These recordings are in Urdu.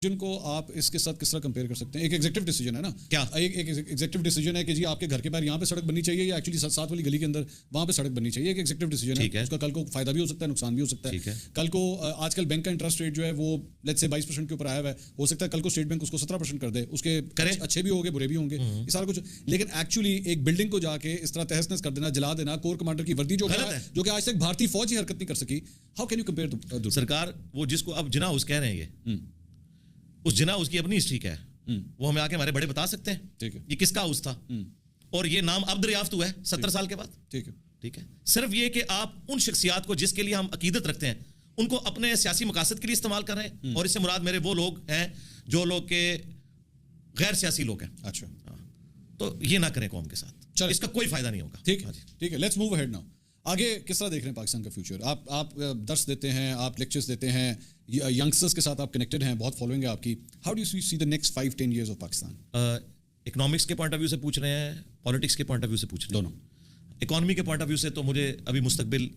جن کو آپ اس کے ساتھ کس طرح کمپیئر کر سکتے ہیں؟ ایک ایگزیکٹو ڈیسیجن ہے نا، کیا ایک ایگزیکٹو ڈیسیجن ہے کہ جی آپ کے گھر کے باہر یہاں پہ سڑک بننی چاہیے یا ایکچولی ساتھ والی گلی کے اندر وہاں پہ سڑک بننی چاہیے. ایک ایگزیکٹو ڈیسیجن ہے، اس کا کل کو فائدہ بھی ہو سکتا ہے، نقصان بھی ہو سکتا ہے. کل کو آج کل بینک کا انٹرسٹ ریٹ جو ہے وہ لیٹس سے 22% کے اوپر آیا ہوا ہے، ہو سکتا ہے کل کو اسٹیٹ بینک اس کو 17% کر دے. اس کے اچھے بھی ہوں گے، برے بھی ہوں گے، یہ سارا کچھ. لیکن ایکچولی ایک بلڈنگ کو جا کے اس طرح تہس نہس کر دینا، جلا دینا، کور کمانڈر کی وردی جو کہ آج تک بھارتی فوج ہی حرکت نہیں کر سکی. How can you compare? سرکار وہ جس کو اب جناح کہہ رہے ہیں یہ اس جناح اس کی اپنی ہسٹری کیا ہے وہ ہمیں آ کے ہمارے بڑے بتا سکتے ہیں یہ کس کا ہاؤس تھا اور یہ نام اب دریافت ہوا ہے 70 سال کے بعد. ٹھیک ہے، صرف یہ کہ آپ ان شخصیات کو جس کے لیے ہم عقیدت رکھتے ہیں ان کو اپنے سیاسی مقاصد کے لیے استعمال کر رہے ہیں، اور اس سے مراد میرے وہ لوگ ہیں جو لوگ کے غیر سیاسی لوگ ہیں. اچھا، تو یہ نہ کریں قوم کے ساتھ، اس کا کوئی فائدہ نہیں ہوگا. ٹھیک ہے، لیٹس موو اہیڈ ناؤ. آگے کس طرح دیکھ رہے ہیں پاکستان کا فیوچر؟ آپ درس دیتے ہیں، آپ لیکچرز دیتے ہیں، ینگسٹرز کے ساتھ آپ کنیکٹڈ ہیں، بہت فالوئنگ ہے آپ کی. How do you see the next 5-10 years of Pakistan? Economics کے پوائنٹ آف ویو سے پوچھ رہے ہیں، پالیٹکس کے پوائنٹ آف ویو سے پوچھ رہے ہیں؟ دونوں. اکانومی کے پوائنٹ آف ویو سے تو مجھے ابھی مستقبل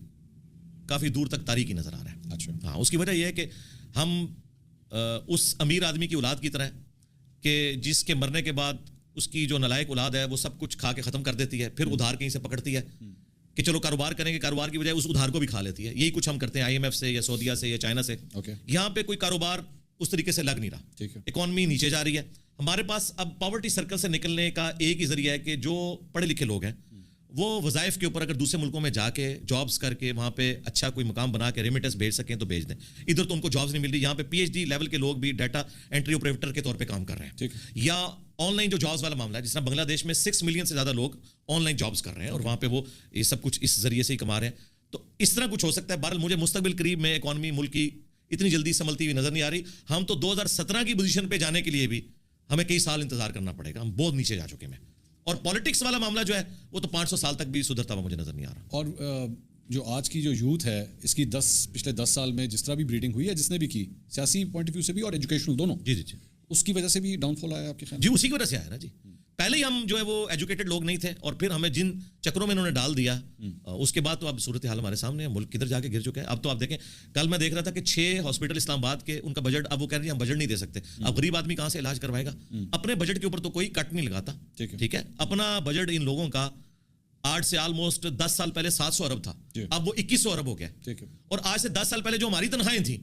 کافی دور تک تاریکی نظر آ رہا ہے. اچھا، ہاں، اس کی وجہ یہ ہے کہ ہم اس امیر آدمی کی اولاد کی طرح کہ جس کے مرنے کے بعد اس کی جو نالائق اولاد ہے وہ سب کچھ کھا کے ختم کر دیتی ہے، پھر ادھار کہیں سے پکڑتی ہے کہ چلو کاروبار کریں گے، کاروبار کی بجائے اس ادھار کو بھی کھا لیتی ہے. یہی کچھ ہم کرتے ہیں IMF سے یا سعودیہ سے یا چائنا سے. یہاں پہ کوئی کاروبار اس طریقے سے لگ نہیں رہا، اکانومی نیچے جا رہی ہے. ہمارے پاس اب پاورٹی سرکل سے نکلنے کا ایک ہی ذریعہ ہے کہ جو پڑھے لکھے لوگ ہیں وہ وظائف کے اوپر اگر دوسرے ملکوں میں جا کے جابس کر کے وہاں پہ اچھا کوئی مقام بنا کے ریمیٹنس بھیج سکیں تو بھیج دیں. ادھر تو ان کو جابس نہیں مل رہی. یہاں پہ PhD لیول کے لوگ بھی ڈیٹا انٹری آپریٹر کے طور پہ کام کر رہے ہیں. یا آن لائن جو جابس والا معاملہ ہے، جس طرح بنگلہ دیش میں 6 ملین سے زیادہ لوگ آن لائن جابس کر رہے ہیں اور وہاں پہ وہ یہ سب کچھ اس ذریعے سے ہی کما رہے ہیں. تو اس طرح کچھ ہو سکتا ہے. بہرحال مجھے مستقبل قریب میں اکانومی ملک کی اتنی جلدی سنبھلتی ہوئی نظر نہیں آ رہی. ہم تو 2017 کی پوزیشن پہ جانے کے لیے بھی ہمیں کئی سال انتظار کرنا پڑے گا. ہم بہت نیچے جا چکے ہیں. اور پالیٹکس والا معاملہ جو ہے وہ تو 500 سال تک بھی سدھرتا ہوا مجھے نظر نہیں آ رہا. اور جو آج کی جو یوتھ ہے اس کی پچھلے 10 سال میں جس طرح بھی بریڈنگ ہوئی ہے، جس نے بھی کی، سیاسی پوائنٹ آف ویو سے بھی اور ایجوکیشنل دونوں، جی اس کی وجہ سے بھی ڈاؤن فال آیا آپ کے خیال؟ جی اسی کی وجہ سے آیا نا جی. پہلے ہی ہم جو ہے وہ ایجوکیٹڈ لوگ نہیں تھے اور پھر ہمیں جن چکروں میں انہوں نے ڈال دیا اس کے بعد تو اب صورتحال ہمارے سامنے ہے. ملک کدھر جا کے گر چکا ہے. اب تو آپ دیکھیں، کل میں دیکھ رہا تھا کہ 6 ہاسپٹل اسلام آباد کے ان کا بجٹ، اب وہ کہہ رہے ہیں ہم بجٹ نہیں دے سکتے. اب غریب آدمی کہاں سے علاج کروائے گا؟ اپنے بجٹ کے اوپر تو کوئی کٹ نہیں لگاتا. ٹھیک ہے، اپنا بجٹ ان لوگوں کا آج سے آلموسٹ 10 سال پہلے 700 ارب تھا، اب وہ 2100 ارب ہو گیا. اور آج سے 10 سال پہلے جو ہماری تنخواہیں تھیں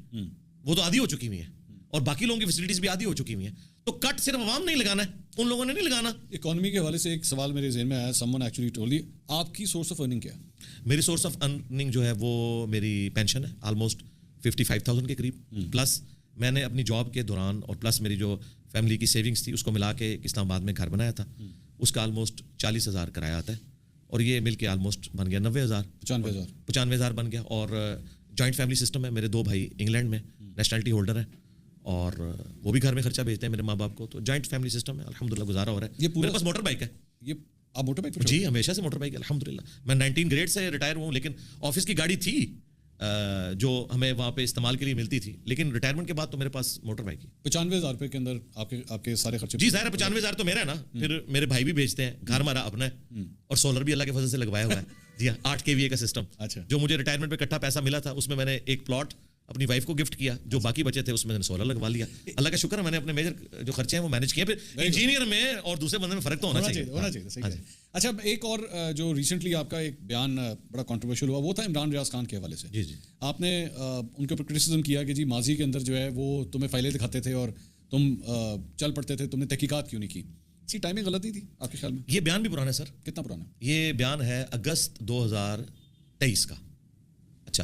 وہ تو آدھی ہو چکی ہوئی ہیں اور باقی لوگوں کی فیسلٹیز بھی آدھی ہو چکی ہوئی ہیں. تو کٹ صرف عوام نہیں لگانا ہے، ان لوگوں نے نہیں لگانا. اکانومی کے حوالے سے ایک سوال میرے ذہن میں آیا. سمون ایکچولی ٹولڈ می، آپ کی سورس آف ارننگ کیا ہے؟ میری سورس آف ارننگ جو ہے وہ میری پینشن ہے، آلموسٹ 55,000 کے قریب. پلس میں نے اپنی جاب کے دوران اور پلس میری جو فیملی کی سیونگس تھی اس کو ملا کے اسلام آباد میں گھر بنایا تھا. اس کا آلموسٹ 40,000 کرایہ آتا ہے اور یہ مل کے آلموسٹ بن گیا 90,000 95,000 بن گیا. اور جوائنٹ فیملی سسٹم ہے. میرے 2 بھائی انگلینڈ میں نیشنلٹی ہولڈر ہیں اور وہ بھی گھر میں خرچہ بھیجتے ہیں میرے ماں باپ کو. تو جوائنٹ فیملی سسٹم ہے، الحمدللہ گزارا ہو رہا ہے. میرے پاس موٹر بائک ہے. یہ آپ موٹر بائک؟ جی ہمیشہ سے موٹر بائک ہے الحمدللہ. میں 19 گریڈ سے ریٹائر ہوں، لیکن آفس کی گاڑی تھی جو ہمیں وہاں پہ استعمال کے لیے ملتی تھی، لیکن ریٹائرمنٹ کے بعد تو میرے پاس موٹر بائک ہی. 95,000 روپے کے اندر آپ کے سارے خرچے؟ جی ظاہر ہے 95,000 تو میرا ہے نا. پھر میرے بھائی بھی بیچتے ہیں، گھر ہمارا اپنا ہے اور سولر بھی اللہ کے فضل سے لگوایا ہوا ہے. جی ہاں، 8 KVA کا سسٹم. اچھا، جو مجھے ریٹائرمنٹ پہ اکٹھا پیسہ ملا تھا اس میں نے ایک پلاٹ اپنی وائف کو گفٹ کیا، جو باقی بچے تھے اس میں نے سولر لگوا لیا. اللہ کا شکر ہے میں نے اپنے میجر جو خرچے ہیں وہ مینیج کیے. پھر انجینئر میں اور دوسرے بندے میں فرق تو ہونا چاہیے. اچھا، ایک اور جو ریسنٹلی آپ کا ایک بیان بڑا کنٹروورشل ہوا وہ تھا عمران ریاض خان کے حوالے سے. جی آپ نے ان کے اوپر کرٹیسزم کیا کہ جی ماضی کے اندر جو ہے وہ تمہیں فائلیں دکھاتے تھے اور تم چل پڑتے تھے، تم نے تحقیقات کیوں نہیں کی؟ اسی ٹائمنگ غلط نہیں تھی آپ کے خیال میں؟ یہ بیان بھی پرانا ہے سر. کتنا پرانا؟ یہ بیان ہے اگست 2023 کا. اچھا،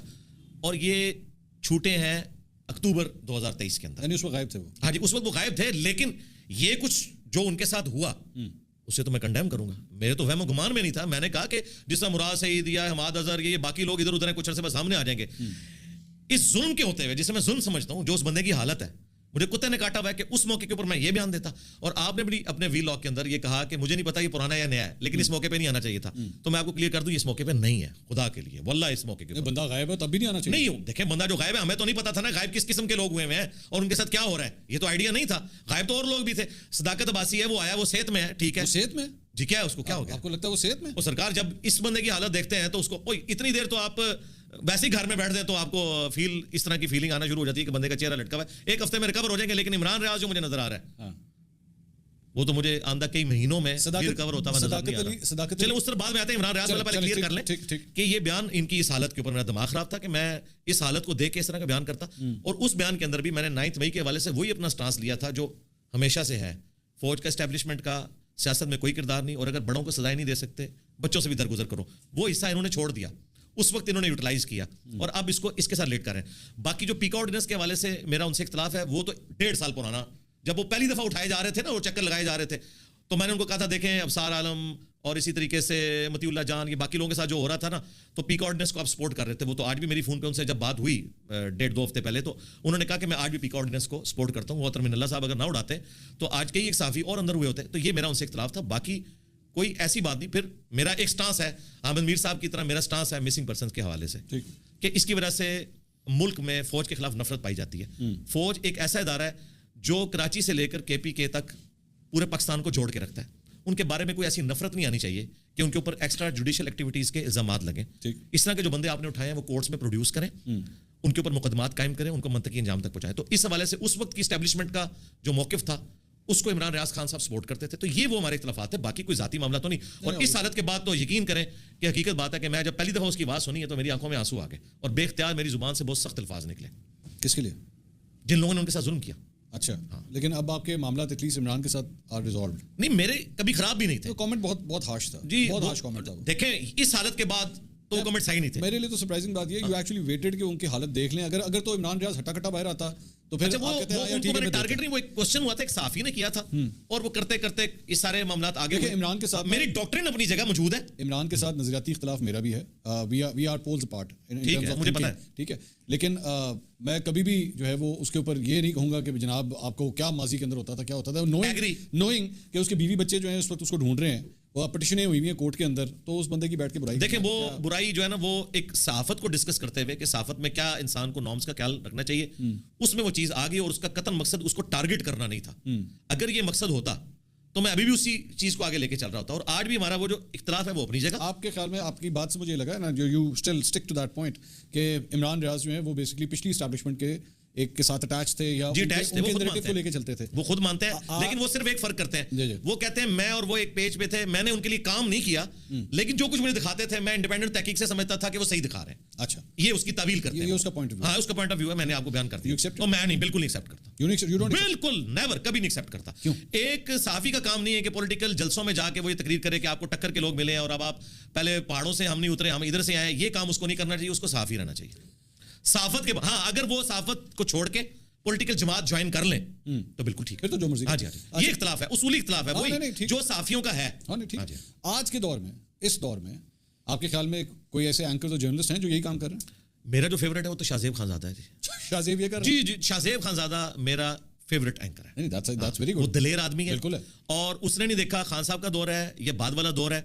اور یہ چھوٹے ہیں اکتوبر 2023 کے اندر. یعنی اس وقت غائب تھے وہ؟ ہاں جی، اس وقت وہ غائب تھے. لیکن یہ کچھ جو ان کے ساتھ ہوا اسے تو میں کنڈیم کروں گا. میرے تو وہم و گمان میں نہیں تھا. میں نے کہا کہ جس طرح مراد سعید یا حماد اظہر یہ باقی لوگ ادھر ادھر ہیں، کچھ عرصے بعد سامنے آ جائیں گے. اس ظلم کے ہوتے ہوئے، جسے میں ظلم سمجھتا ہوں، جو اس بندے کی حالت ہے، مجھے کتے نے کاٹا ہوا ہے کہ اس موقع کے اوپر میں یہ بیان دیتا. اور آپ نے بھی اپنے وی لاگ کے اندر یہ کہا کہ مجھے نہیں پتا یہ پرانا یا نیا ہے، لیکن اس موقع پہ نہیں آنا چاہیے تھا. تو میں آپ کو کلیئر کر دوں یہ اس موقع پہ نہیں ہے. خدا کے لیے واللہ اس موقع پہ بندہ غائب ہے تب بھی نہیں آنا چاہیے. نہیں، دیکھیں بندہ جو غائب ہے ہمیں تو نہیں پتا تھا نا غائب کس قسم کے لوگ ہوئے ہیں اور ان کے ساتھ کیا ہو رہا ہے، یہ تو آئیڈیا نہیں تھا. غائب تو اور لوگ بھی تھے. صداقت عباسی ہے، وہ آیا، وہ صحت میں ہے. ٹھیک ہے، صحت میں؟ جی کیا ہے، اس کو کیا ہو گیا؟ آپ کو لگتا ہے وہ صحت میں؟ وہ سرکار جب اس بندے کی حالت دیکھتے ہیں تو اس کو اتنی دیر تو آپ ویسے ہی گھر میں بیٹھ دیں تو آپ کو فیل اس طرح کی فیلنگ آنا شروع ہو جاتی ہے کہ بندے کا چہرہ لٹکا ہوا ہے. ایک ہفتے میں ریکور ہو جائیں گے, لیکن عمران ریاض جو مجھے نظر آ رہا ہے وہ تو مجھے آندہ کئی مہینوں میں ریکور ہوتا ہوا نظر نہیں آ رہا. چلیں اس طرح بعد میں آتے ہیں. عمران ریاض والا پہلے کلیئر کر لیں کہ یہ بیان ان کی اس حالت کے اوپر میرا دماغ خراب تھا کہ میں اس حالت کو دیکھ کے اس طرح کا بیان کرتا, اور اس بیان کے اندر بھی میں نے 9 مئی کے حوالے سے وہی اپنا سٹانس لیا تھا جو ہمیشہ سے ہے. فوج کا اسٹیبلشمنٹ کا سیاست میں کوئی کردار نہیں, اور اگر بڑوں کو سزائیں نہیں دے سکتے بچوں سے بھی درگزر کرو. وہ حصہ انہوں نے چھوڑ دیا, اس وقت انہوں نے یوٹیلائز کیا, اور اب اس کو اس کے ساتھ لیٹ کر رہے ہیں. باقی جو پیکا آرڈیننس کے حوالے سے میرا ان سے اختلاف ہے وہ تو 1.5 سال پرانا, جب وہ پہلی دفعہ اٹھائے جا رہے تھے نا, وہ چکر لگائے جا رہے تھے, تو میں نے ان کو کہا تھا دیکھیں ابصار عالم اور اسی طریقے سے متی اللہ جان, یہ باقی لوگوں کے ساتھ جو ہو رہا تھا نا, تو پیک آرڈیننس کو آپ سپورٹ کر رہے تھے. وہ تو آج بھی میری فون پہ ان سے جب بات ہوئی 1.5-2 ہفتے پہلے, تو انہوں نے کہا کہ میں آج بھی پیک آرڈیننس کو سپورٹ کرتا ہوں. محترم اللہ صاحب اگر نہ اڑاتے تو آج کئی ایک صحافی اور اندر ہوئے ہوتے. تو یہ میرا ان سے اختلاف تھا, باقی کوئی ایسی بات نہیں. پھر میرا ایک سٹانس ہے احمد میر صاحب کی طرح, میرا سٹانس ہے مسنگ پرسنس کے حوالے سے کہ اس کی وجہ سے ملک میں فوج کے خلاف نفرت پائی جاتی ہے. فوج ایک ایسا ادارہ ہے جو کراچی سے لے کر KPK تک پورے پاکستان کو جوڑ کے رکھتا ہے. ان کے بارے میں کوئی ایسی نفرت نہیں آنی چاہیے کہ ان کے اوپر ایکسٹرا جوڈیشل ایکٹیویٹیز کے الزامات لگیں. اس طرح کے جو بندے آپ نے اٹھائے ہیں وہ کورٹس میں پروڈیوس کریں, ان کے اوپر مقدمات قائم کریں, ان کو منطقی انجام تک پہنچائیں. تو اس حوالے سے اس وقت کی اسٹیبلشمنٹ کا جو موقف تھا اس کو عمران ریاض خان صاحب سپورٹ کرتے تھے. تو یہ وہ ہمارے اختلافات ہیں, باقی کوئی ذاتی معاملہ تو نہیں. اور اس حالت کے بعد تو یقین کریں کہ حقیقت بات ہے کہ میں جب پہلی دفعہ اس کی آواز سنی ہے تو میری آنکھوں میں آنسو آ گئے, اور بے اختیار میری زبان سے بہت سخت الفاظ نکلے. کس کے لیے؟ جن لوگوں نے ان کے ساتھ ظلم کیا. اچھا, لیکن اب آپ کے معاملات ایٹ لیسٹ عمران کے ساتھ آر ریزالوڈ نہیں, میرے کبھی خراب بھی نہیں تھے. کامنٹ بہت ہارش تھا جی, بہت ہارش کامنٹ تھا. دیکھیں اس حالت کے بعد تو کمنٹ صحیح نہیں تھے. میرے لیے تو سرپرائزنگ بات یہ ہے یو ایکچولی ویٹڈ کہ ان کی حالت دیکھ لیں. اگر تو عمران ریاض ہٹا کٹا باہر آتا تو پھر وہ ٹارگیٹ نہیں, وہ ایک کوسچن ہوا تھا ایک صحافی نے کیا تھا, اور وہ کرتے کرتے اس سارے معاملات آگے. عمران کے ساتھ میری ڈاکٹرین اپنی جگہ موجود ہے. عمران کے ساتھ نظریاتی اختلاف میرا بھی ہے, وی آر پولز اپارٹ, مجھے پتا ہے, ٹھیک ہے. لیکن میں کبھی بھی جو ہے وہ اس کے اوپر یہ نہیں کہوں گا کہ جناب آپ کو کیا ماضی کے اندر ہوتا تھا, کیا ہوتا تھا, نوئنگ کہ اس کے بیوی بچے جو ہیں اس وقت اس کو ڈھونڈ رہے ہیں, وہ پٹیشنیں ہوئی ہیں کورٹ کے اندر, تو اس بندے کی بیٹھ کے برائی. دیکھیں وہ برائی جو ہے نا, وہ ایک صحافت کو ڈسکس کرتے ہوئے کہ صحافت میں کیا انسان کو نارمز کا خیال رکھنا چاہیے, اس میں وہ چیز آ گئی, اور اس کا قطعاً مقصد اس کو ٹارگٹ کرنا نہیں تھا. اگر یہ مقصد ہوتا تو میں ابھی بھی اسی چیز کو آگے لے کے چل رہا ہوتا, اور آج بھی ہمارا وہ جو اختلاف ہے وہ اپنی جگہ. آپ کے خیال میں, آپ کی بات سے مجھے یہ لگا نا, جو you still stick to that point کہ عمران ریاض جو ہیں وہ بیسکلی پچھلی اسٹیبلشمنٹ کے ایک کے ساتھ اٹیچ تھے, یا ان کے نیریٹو کو لے کے چلتے تھے. وہ خود مانتے ہیں, لیکن وہ صرف ایک فرق کرتے ہیں, وہ کہتے ہیں میں اور وہ ایک پیج پہ تھے, میں نے ان کے لیے کام نہیں کیا, لیکن جو کچھ مجھے دکھاتے تھے میں انڈیپینڈنٹ تحقیق سے سمجھتا تھا کہ وہ صحیح دکھا رہے ہیں. اچھا, یہ اس کی تعویل کرتے ہیں, یہ اس کا پوائنٹ آف ویو. ہاں اس کا پوائنٹ آف ویو ہے, میں نے آپ کو بیان کر دیا. تو میں نہیں, بالکل نہیں ایکسیپٹ کرتا, بالکل نیور, کبھی نہیں ایکسیپٹ کرتا. ایک صحافی کا کام نہیں ہے کہ پولیٹیکل جلسوں میں جا کے وہ یہ تقریر کرے کہ آپ کو ٹکر کے لوگ ملے ہیں اور اب آپ پہلے پہاڑوں سے ہم نہیں اترے, ہم ادھر سے آئے. یہ کام اس کو نہیں کرنا چاہیے, اس کو صحافی رہنا چاہیے. صحافت کے ہاں اگر وہ صحافت کو چھوڑ کے پولیٹیکل جماعت جوائن کر لیں تو بالکل ٹھیک ہے, تو جو مرضی. یہ اختلاف ہے, اصولی اختلاف ہے, وہی جو صحافیوں کا ہے. آج کے دور میں, اس دور میں آپ کے خیال میں کوئی ایسے اینکرز اور جرنلسٹ ہیں جو یہی کام کر رہے ہیں؟ میرا جو فیوریٹ ہے وہ تو شاہ زیب خان زادہ ہے. شاہ زیب یہ کر رہے ہیں؟ جی, شاہ زیب خان زادہ میرا فیوریٹ اینکر ہے. وہ دلیر آدمی ہے, بالکل ہے, اور اس نے نہیں دیکھا خان صاحب کا دور ہے یا بعد والا دور ہے,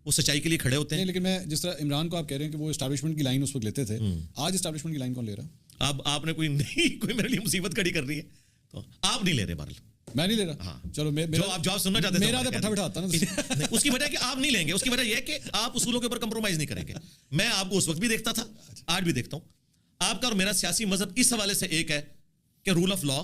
وہ سچائی کے لیے کھڑے ہوتے ہیں. لیکن میں جس طرح عمران کو آپ کہہ رہے ہیں کہ وہ اسٹیبلشمنٹ کی لائن اس وقت لیتے تھے, آج اسٹیبلشمنٹ کی لائن کون لے رہا ہے؟ اب آپ نے کوئی میرے لیے مصیبت کھڑی کر رہی ہے, تو آپ نہیں لے رہے. بہرحال میں نہیں لے رہا. ہاں چلو, جو آپ جواب سننا چاہتے ہیں میرا تو پٹھا بٹھاتا نا. اس کی وجہ کہ آپ نہیں لیں گے, اس کی وجہ یہ ہے کہ آپ اصولوں کے اوپر کمپرومائز نہیں کریں گے. میں آپ کو اس وقت بھی دیکھتا تھا, آج بھی دیکھتا ہوں. آپ کا اور میرا سیاسی مذہب اس حوالے سے ایک ہے کہ رول آف لا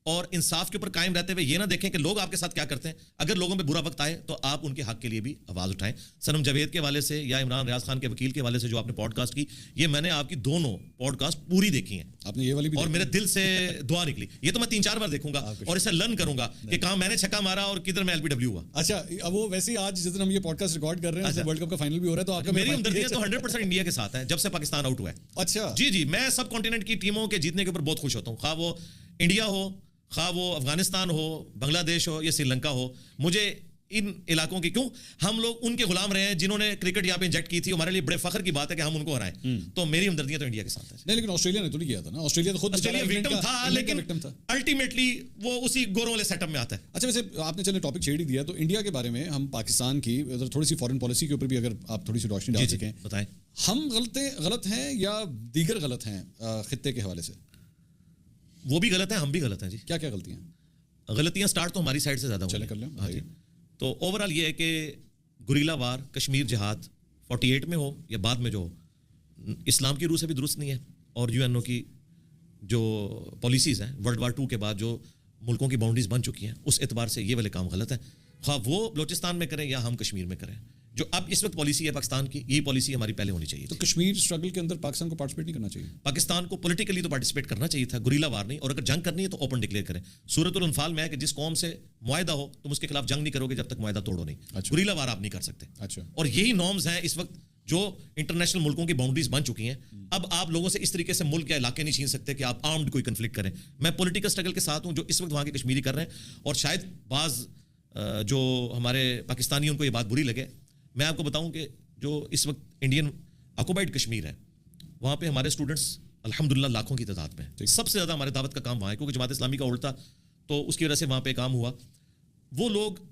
اور انصاف کے اوپر قائم رہتے ہوئے یہ نہ دیکھیں کہ لوگ آپ کے ساتھ کیا کرتے ہیں. اگر لوگوں پہ برا وقت آئے تو آپ ان کے حق کے لیے بھی آواز اٹھائیں. صنم جاوید کے حوالے سے یا عمران ریاض خان کے وکیل کے حوالے سے جو آپ نے پوڈ کاسٹ کی, یہ میں نے آپ کی دونوں پوڈ کاسٹ پوری دیکھی ہیں. آپ نے یہ والی بھی, اور میرے دل سے دعا نکلی. یہ تو میں 3-4 بار دیکھوں گا اور اسے لرن کروں گا کہ کہاں میں نے چھکا مارا اور کدھر میں LBW ہوا. اچھا, اب وہ ویسے آج جس دن ہم یہ پوڈ کاسٹ ریکارڈ کر رہے ہیں ورلڈ کپ کا فائنل بھی ہو رہا ہے, تو آپ کا میری ہمدردیاں تو 100% انڈیا کے ساتھ ہے جب سے پاکستان آؤٹ ہوا ہے. اچھا جی, میں سب کانٹیننٹ کی ٹیموں کے جیتنے کے اوپر بہت خوش ہوتا ہوں, خواہ وہ انڈیا ہو, خواہ وہ افغانستان ہو, بنگلہ دیش ہو یا سری لنکا ہو. مجھے ان علاقوں کی, کیوں ہم لوگ ان کے غلام رہے ہیں جنہوں نے کرکٹ یہاں پہ انجیکٹ کی تھی. ہمارے لیے بڑے فخر کی بات ہے کہ ہم ان کو ہرائیں. تو میری ہمدردیاں تو انڈیا کے ساتھ ہیں. نہیں, لیکن آسٹریلیا نے تو نہیں کیا تھا نا. آسٹریلیا تو خود وکٹم تھا, لیکن الٹیمیٹلی وہ اسی گوروں والے سیٹ اپ میں آتا ہے. اچھا, ویسے آپ نے چلے ٹاپک چھیڑ ہی دیا, تو انڈیا کے بارے میں ہم پاکستان کی تھوڑی سی فارن پالیسی کے اوپر بھی اگر آپ تھوڑی سی روشنی ڈال سکیں, بتائیں. ہم غلط ہیں یا دیگر غلط ہیں خطے کے حوالے سے؟ وہ بھی غلط ہیں, ہم بھی غلط ہیں. جی, کیا کیا غلطیاں؟ غلطیاں سٹارٹ تو ہماری سائڈ سے زیادہ چلیں کر لیں. تو اوور آل یہ ہے کہ گریلا وار, کشمیر جہاد 48 میں ہو یا بعد میں جو اسلام کی روح سے بھی درست نہیں ہے، اور UN کی جو پالیسیز ہیں ورلڈ وار 2 کے بعد جو ملکوں کی باؤنڈریز بن چکی ہیں، اس اعتبار سے یہ والے کام غلط ہے، خواہ وہ بلوچستان میں کریں یا ہم کشمیر میں کریں. جو اب اس وقت پالیسی ہے پاکستان کی، یہی پالیسی ہماری پہلے ہونی چاہیے. تو کشمیر اسٹرگل کے اندر پاکستان کو پارٹیسپیٹ نہیں کرنا چاہیے؟ پاکستان کو پولیٹیکلی تو پارٹیسپیٹ کرنا چاہیے تھا، گوریلا وار نہیں. اور اگر جنگ کرنی ہے تو اوپن ڈکلیئر کریں. سورۃ الانفال میں ہے کہ جس قوم سے معاہدہ ہو تم اس کے خلاف جنگ نہیں کرو گے جب تک معاہدہ توڑو نہیں. گوریلا وار آپ نہیں کر سکتے. اور یہی نارمز ہیں اس وقت جو انٹرنیشنل ملکوں کی باؤنڈریز بن چکی ہیں. اب آپ لوگوں سے اس طریقے سے ملک یا علاقے نہیں چھین سکتے کہ آپ آرمڈ کوئی کنفلکٹ کریں. میں پولیٹیکل اسٹرگل کے ساتھ ہوں جو اس وقت وہاں کے کشمیری کر رہے ہیں، اور شاید بعض جو ہمارے پاکستانی ان کو یہ بات بری لگے. میں آپ کو بتاؤں کہ جو اس وقت انڈین آکوپائڈ کشمیر ہے وہاں پہ ہمارے اسٹوڈنٹس الحمدللہ لاکھوں کی تعداد میں ہیں. سب سے زیادہ ہمارے دعوت کا کام وہاں ہے کیونکہ جماعت اسلامی کا اولڈ تھا تو اس کی وجہ سے وہاں پہ کام ہوا. وہ لوگ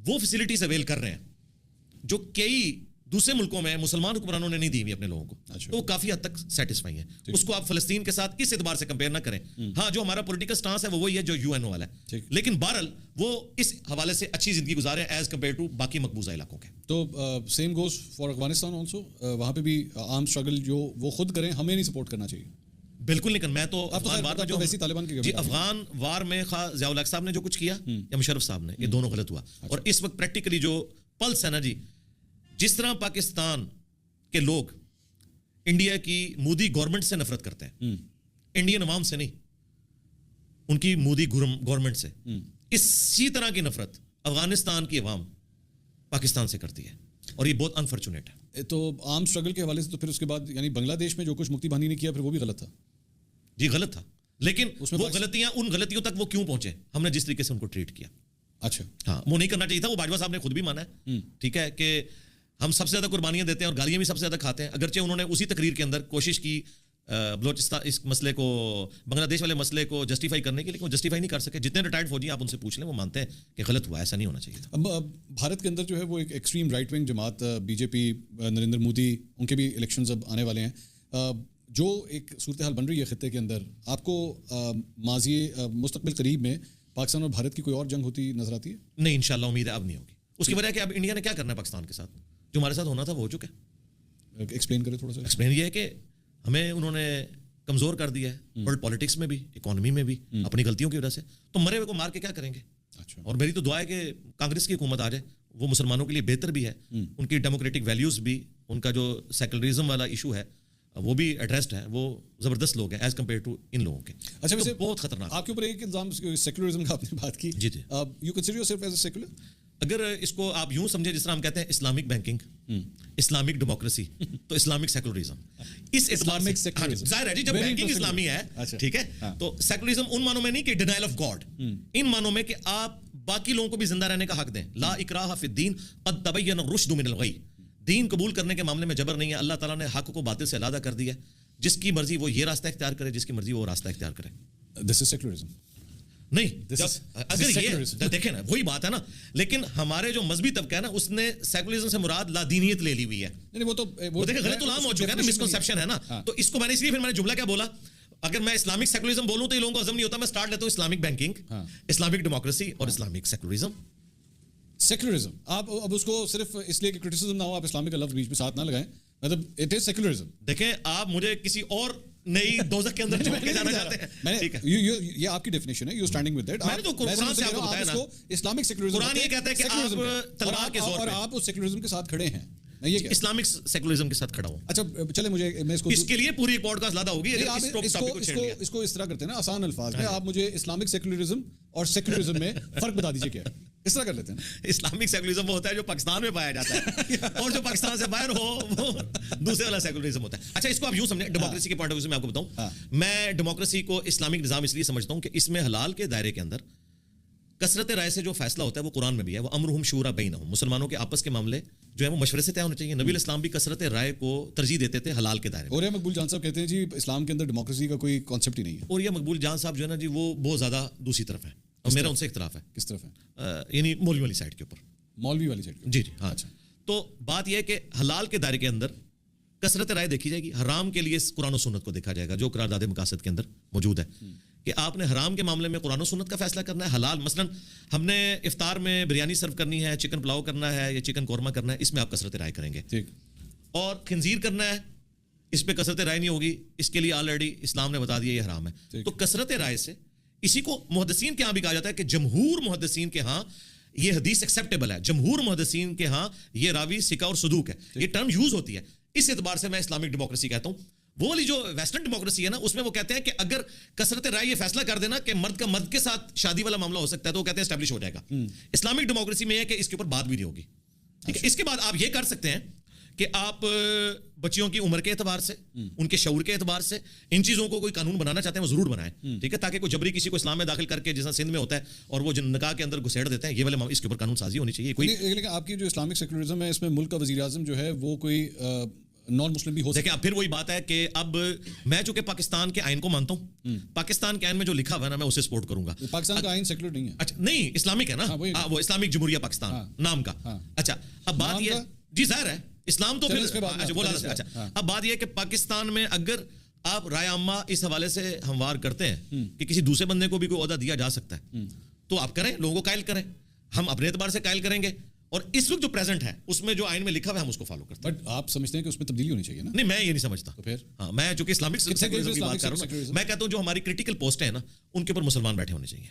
وہ فیسلٹیز اویل کر رہے ہیں جو کئی دوسرے ملکوں میں مسلمان حکمرانوں نے نہیں دی ہوئی اپنے لوگوں کو. تو وہ کافی حد تک سیٹسفائی ہیں. اس کو آپ فلسطین کے ساتھ اس اعتبار سے کمپیئر نہ کریں. ہاں جو ہمارا پولیٹیکل سٹانس ہے وہ وہی ہے جو UN والا ہے، لیکن بہرحال وہ اس حوالے سے اچھی زندگی گزارے ایز کمپیئر ٹو باقی مقبوضہ علاقوں کے. تو same goes for Afghanistan also, وہاں پہ بھی آرم اسٹرگل جو وہ خود کریں، ہمیں نہیں سپورٹ کرنا چاہیے. بالکل نہیں. میں تو افغان وار میں جو طالبان کی افغان وار میں ضیاء الحق صاحب نے جو کچھ کیا یا مشرف صاحب نے، یہ دونوں غلط ہوا. اور اس وقت پریکٹیکلی جو پلس ہے نا جی، جس طرح پاکستان کے لوگ انڈیا کی مودی گورنمنٹ سے نفرت کرتے ہیں، انڈین عوام سے نہیں، ان کی مودی گورنمنٹ سے، اسی طرح کی نفرت افغانستان کی عوام پاکستان سے کرتی ہے، اور یہ بہت انفارچونیٹ ہے. تو آرم اسٹرگل کے حوالے سے تو پھر اس کے بعد یعنی بنگلہ دیش میں جو کچھ مکتی بہانی نے کیا پھر وہ بھی غلط تھا. جی غلط تھا، لیکن وہ غلطیاں ان غلطیوں تک وہ کیوں پہنچے؟ ہم نے جس طریقے سے ان کو ٹریٹ کیا. اچھا ہاں وہ نہیں کرنا چاہیے تھا. وہ باجوہ صاحب نے خود بھی مانا ہے، ٹھیک ہے، کہ ہم سب سے زیادہ قربانیاں دیتے ہیں اور گالیاں بھی سب سے زیادہ کھاتے ہیں. اگرچہ انہوں نے اسی تقریر کے اندر کوشش کی بلوچستان اس مسئلے کو، بنگلہ دیش والے مسئلے کو جسٹیفائی کرنے کی، لیکن وہ جسٹیفائی نہیں کر سکے. جتنے ریٹائرڈ فوجی آپ ان سے پوچھ لیں وہ مانتے ہیں کہ غلط ہوا، ایسا نہیں ہونا چاہیے. اب بھارت کے اندر جو ہے وہ ایک ایکسٹریم رائٹ ونگ جماعت BJP، نریندر مودی، ان کے بھی الیکشنز اب آنے والے ہیں. جو ایک صورتحال بن رہی ہے خطے کے اندر، آپ کو ماضی مستقبل قریب میں پاکستان اور بھارت کی کوئی اور جنگ ہوتی نظر آتی ہے؟ نہیں انشاءاللہ امید ہے اب نہیں ہوگی. اس کی وجہ کہ اب انڈیا نے کیا کرنا ہے پاکستان کے ساتھ، جو ہمارے ساتھ ہونا تھا وہ ہو چکا ہے. ایکسپلین کریں تھوڑا سا. ایکسپلین یہ ہے کہ ہمیں انہوں نے کمزور کر دیا ہے ورلڈ پالیٹکس میں بھی، اکانومی میں بھی، اپنی غلطیوں کی وجہ سے. تو مرے ہوئے کو مار کے کیا کریں گے؟ اچھا. اور میری تو دعا ہے کہ کانگریس کی حکومت آ جائے، وہ مسلمانوں کے لیے بہتر بھی ہے. ان کی ڈیموکریٹک ویلیوز بھی، ان کا جو سیکولرزم والا ایشو ہے وہ بھی ایڈریسڈ ہے. وہ زبردست لوگ ہیں ایز کمپیئر ٹو ان لوگوں کے. اچھا ویسے بہت خطرناک آپ کے اوپر ایک الزام سیکولرزم کا آپ نے بات کی. جی جی. You consider yourself as a secular? اگر اس کو آپ یوں سمجھیں جس طرح ہم کہتے ہیں اسلامک بینکنگ، اسلامک ڈیموکریسی، تو اسلامک سیکولرزم. اس اعتبار سے ظاہر ہے جی جب بینکنگ اسلامی ہے، ٹھیک ہے، تو سیکولرزم ان معنوں میں نہیں کہ ڈینائل آف گاڈ، ان معنوں میں کہ آپ باقی لوگوں کو بھی زندہ رہنے کا حق دیں. لا اکراہ فی الدین قد تبین الرشد من الغی. دین قبول کرنے کے معاملے میں جبر نہیں ہے. اللہ تعالیٰ نے حق کو باطل سے علیحدہ کر دیا. جس کی مرضی وہ یہ راستہ اختیار کرے، جس کی مرضی وہ راستہ اختیار کرے. دس از سیکولرزم. نہیں اگر یہ دیکھیں نا وہی بات ہے نا، لیکن ہمارے جو مذہبی طبقہ ہے نا اس نے سیکولرزم سے مراد لا دینیت لے لی ہوئی ہے. وہ تو دیکھیں غلط علام ہو چکا ہے نا، مسکنسیپشن ہے نا. تو اس کو میں نے اس لیے پھر میں نے جملہ کیا بولا، اگر میں اسلامک سیکولرزم بولوں تو یہ لوگوں کو ہضم نہیں ہوتا. میں اسٹارٹ لیتا ہوں اسلامک بینکنگ، اسلامک ڈیموکریسی اور اسلامک سیکولرزم. سیکولرزم آپ اب اس کو صرف اس لیے کہ کرٹیسزم نہ ہو آپ اسلامک کا لفظ بیچ میں ساتھ نہ لگائیں، مطلب اٹ از سیکولرزم. دیکھیں آپ مجھے کسی اور نئی دوزخ کے اندر چھوڑ کے جانا چاہتے ہیں، ٹھیک ہے، یہ آپ کی ڈیفینیشن ہے، یو اسٹینڈنگ ود دیٹ. میں نے تو قرآن سے آپ کو بتایا نا، اسلامک سیکولرزم قرآن یہ کہتا ہے کہ آپ تلوار کے زور اور آپ اس سیکولرزم کے ساتھ کھڑے ہیں. اسلامک سیکولرزم کے ساتھ کھڑا ہوں. اچھا چلے میں اس کے لیے پوری پوڈ کاسٹ زیادہ ہوگی. اس کو اس طرح کرتے ہیں نا آسان الفاظ میں، آپ مجھے اسلامک سیکولرزم اور سیکولرزم میں فرق بتا دیجیے کیا. اس طرح کر لیتے ہیں. اسلامک سیکولرزم وہ ہوتا ہے جو پاکستان میں پایا جاتا ہے، اور جو پاکستان سے باہر ہو وہ دوسرے والا سیکولرزم ہوتا ہے. اچھا اس کو آپ یوں سمجھیں، ڈیموکریسی کے پوائنٹ آف ویو سے میں آپ کو بتاؤں، میں ڈیموکریسی کو اسلامک نظام اس لیے سمجھتا ہوں کہ اس میں حلال کے دائرے کے اندر کثرت رائے سے جو فیصلہ ہوتا ہے وہ قرآن میں بھی ہے. وہ امرہم شورا بینہم، مسلمانوں کے آپس کے معاملے جو ہے وہ مشورے سے طے ہونے چاہیے. نبی الاسلام بھی کثرت رائے کو ترجیح دیتے تھے حلال کے دائرے. اور یہ مقبول جان صاحب کہتے ہیں جی اسلام کے اندر ڈیموکریسی کا کوئی کانسیپٹ ہی نہیں ہے. اور یہ مقبول جان صاحب جو ہے نا جی وہ بہت زیادہ دوسری طرف ہے، اور میرا ان سے اختلاف ہے. کس طرف ہے؟ یعنی مولوی والی سائڈ کے اوپر. مولوی والی سائڈ. جی جی ہاں. تو بات یہ ہے کہ حلال کے دائرے کے اندر کثرت رائے دیکھی جائے گی، حرام کے لیے قرآن و سنت کو دیکھا جائے گا جو قرارداد مقاصد کے اندر موجود ہے کہ آپ نے حرام کے معاملے میں قرآن و سنت کا فیصلہ کرنا ہے. حلال مثلا ہم نے افطار میں بریانی سرو کرنی ہے، چکن پلاؤ کرنا ہے یا چکن قورمہ کرنا ہے، اس میں آپ کثرت رائے کریں گے. ٹھیک. اور خنزیر کرنا ہے اس پہ کثرت رائے نہیں ہوگی، اس کے لیے آلریڈی اسلام نے بتا دیا یہ حرام ہے. تو کثرت رائے سے اسی کو محدثین کے ہاں بھی کہا جاتا ہے کہ جمہور محدثین کے ہاں یہ حدیث ایکسیپٹیبل ہے، جمہور محدثین کے ہاں یہ راوی ثقہ اور صدوق ہے. یہ ٹرم یوز ہوتی ہے. اس اعتبار سے میں اسلامک ڈیموکریسی کہتا ہوں. وہ والی جو ویسٹرن ڈیموکریسی ہے نا، اس میں وہ کہتے ہیں کہ اگر کثرت رائے یہ فیصلہ کر دینا کہ مرد کا مرد کے ساتھ شادی والا معاملہ ہو سکتا ہے تو وہ کہتے ہیں اسٹیبلش ہو جائے گا. اسلامک ڈیموکریسی میں ہے کہ اس کے اوپر بات بھی نہیں ہوگی. ٹھیک ہے. اس کے بعد آپ یہ کر سکتے ہیں کہ آپ بچیوں کی عمر کے اعتبار سے، ان کے شعور کے اعتبار سے ان چیزوں کو کوئی قانون بنانا چاہتے ہیں وہ ضرور بنائیں. ٹھیک ہے. تاکہ کوئی جبری کسی کو اسلام میں داخل کر کے جیسا سندھ میں ہوتا ہے اور وہ نکاح کے اندر گھسیڑ دیتے ہیں، یہ والے اس کے اوپر قانون سازی ہونی چاہیے. لیکن آپ کی جو اسلامک سیکولرزم ہے اس میں ملک کا وزیر اعظم جو ہے وہ کوئی نان مسلم بھی ہو سکتا ہے. دیکھیں اب پھر وہی بات ہے کہ اب میں چونکہ پاکستان کے آئین کو مانتا ہوں، پاکستان کے آئین میں جو لکھا ہوا ہے نا میں اسے سپورٹ کروں گا. پاکستان کا آئین سیکولر نہیں ہے. اچھا نہیں، اسلامک ہے نا، وہ اسلامک جمہوریہ پاکستان نام کا. اچھا اب بات یہ جی ظاہر ہے اسلام تو پھر اچھا اب بات یہ ہے کہ پاکستان میں اگر آپ رائے عامہ اس حوالے سے ہموار کرتے ہیں کہ کسی دوسرے بندے کو بھی کوئی عہدہ دیا جا سکتا ہے تو آپ کریں، لوگوں کو قائل کریں. ہم اپنے اعتبار سے قائل کریں گے اور اس وقت جو پریزنٹ ہے اس میں جو آئین میں لکھا ہوا ہے ہم اس کو فالو کرتے ہیں. بٹ آپ سمجھتے ہیں کہ اس میں تبدیلی ہونی چاہیے نا؟ نہیں میں یہ نہیں سمجھتا. تو پھر ہاں میں چونکہ اسلامک سیکولرزم کی بات کر رہا ہوں، میں کہتا ہوں جو ہماری کریٹیکل پوسٹ ہے نا ان کے اوپر مسلمان بیٹھے ہونے چاہیے.